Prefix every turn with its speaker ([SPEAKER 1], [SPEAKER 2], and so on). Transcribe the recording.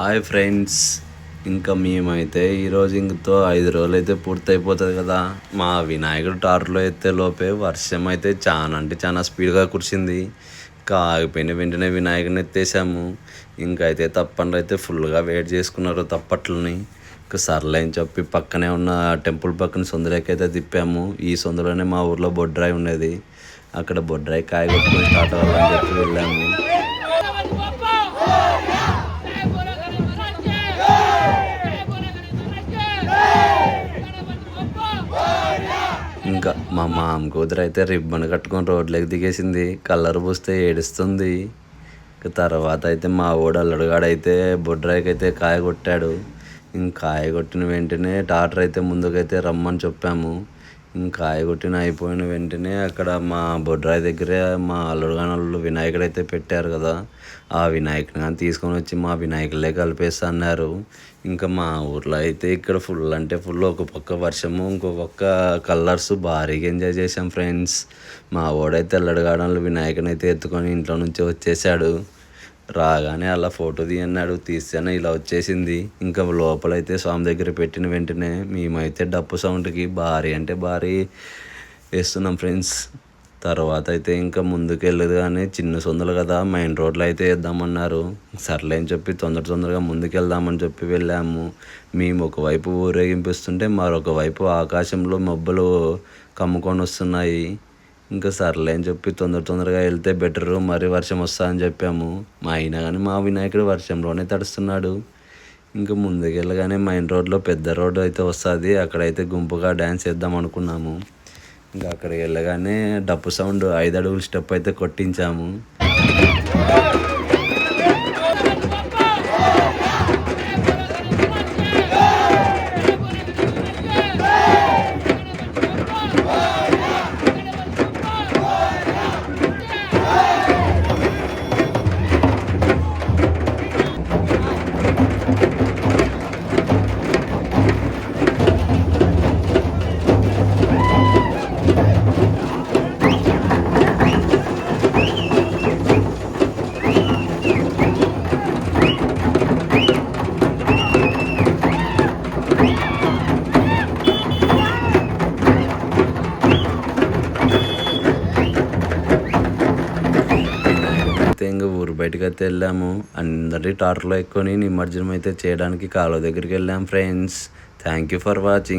[SPEAKER 1] Hi friends, ఇంకా మేమైతే ఈరోజు ఇంకతో 5 రోజులు అయితే పూర్తయిపోతుంది కదా. మా వినాయకుడు టార్లో ఎత్తే లోపే వర్షం అయితే చాలా అంటే చాలా స్పీడ్గా కురిసింది. ఇంకా ఆగిపోయిన వెంటనే వినాయకుడిని ఎత్తేసాము. ఇంకా అయితే తప్పండ్రు అయితే ఫుల్గా వెయిట్ చేసుకున్నారు తప్పట్లని. ఇంకా సర్లే అని చెప్పి పక్కనే ఉన్న టెంపుల్ పక్కన సొందలకి అయితే తిప్పాము. ఈ సొందలోనే మా ఊర్లో బొడ్రాయి ఉండేది. అక్కడ బొడ్రాయి కాయ కొట్టుకొని స్టార్ట్ అవ్వాలని చెప్పి వెళ్ళాము. ఇంకా మా మామ కూతురు అయితే రిబ్బన్ కట్టుకొని రోడ్లోకి దిగేసింది. కలర్ పూస్తే ఏడుస్తుంది. ఇంకా తర్వాత అయితే మా ఓడు అల్లుడుగాడైతే బొడ్రాయికి అయితే కాయ కొట్టాడు. ఇంక కాయ కొట్టిన వెంటనే టాటర్ అయితే ముందుకైతే రమ్మని చెప్పాము. ఇంక కాయ కొట్టిన అయిపోయిన వెంటనే అక్కడ మా బొడ్రాయి దగ్గరే మా అల్లుడుగానోళ్ళు వినాయకుడు అయితే పెట్టారు కదా, ఆ వినాయకుని కానీ తీసుకొని వచ్చి మా వినాయకులే కలిపేస్తా అన్నారు. ఇంకా మా ఊర్లో అయితే ఇక్కడ ఫుల్ అంటే ఫుల్, ఒక పక్క వర్షము ఇంకో పక్క కలర్స్ భారీగా ఎంజాయ్ చేసాం ఫ్రెండ్స్. మా ఓడైతే అల్లుడుగానోళ్ళు వినాయకుని అయితే ఎత్తుకొని ఇంట్లో నుంచి వచ్చేసాడు. రాగానే అలా ఫోటో తీయన్నాడు, తీస్తేనే ఇలా వచ్చేసింది. ఇంకా లోపలైతే స్వామి దగ్గర పెట్టిన వెంటనే మేమైతే డప్పు సౌండ్కి భారీ అంటే భారీ వేస్తున్నాం ఫ్రెండ్స్. తర్వాత అయితే ఇంకా ముందుకు వెళ్ళదు కానీ చిన్న సొందలు కదా, మెయిన్ రోడ్లో అయితే వేద్దామన్నారు. సర్లే అని చెప్పి తొందరగా ముందుకు వెళ్దామని చెప్పి వెళ్ళాము. మేము ఒకవైపు ఊరేగింపిస్తుంటే మరొక వైపు ఆకాశంలో మబ్బులు కమ్ముకొని వస్తున్నాయి. ఇంకా సర్లే అని చెప్పి తొందరగా వెళ్తే బెటరు, మరి వర్షం వస్తా అని చెప్పాము. మా అయినా కానీ మా వినాయకుడు వర్షంలోనే తడుస్తున్నాడు. ఇంకా ముందుకు వెళ్ళగానే మెయిన్ రోడ్లో పెద్ద రోడ్డు అయితే వస్తుంది, అక్కడైతే గుంపుగా డ్యాన్స్ చేద్దాం అనుకున్నాము. ఇంకా అక్కడికి వెళ్ళగానే డప్పు సౌండ్ 5 అడుగుల స్టెప్ అయితే కొట్టించాము. ఇంకా ఊరు బయటకు అయితే వెళ్ళాము. అందరి టార్లో ఎక్కుని నిమజ్జనం అయితే చేయడానికి కాలువ దగ్గరికి వెళ్ళాం friends. Thank you for watching.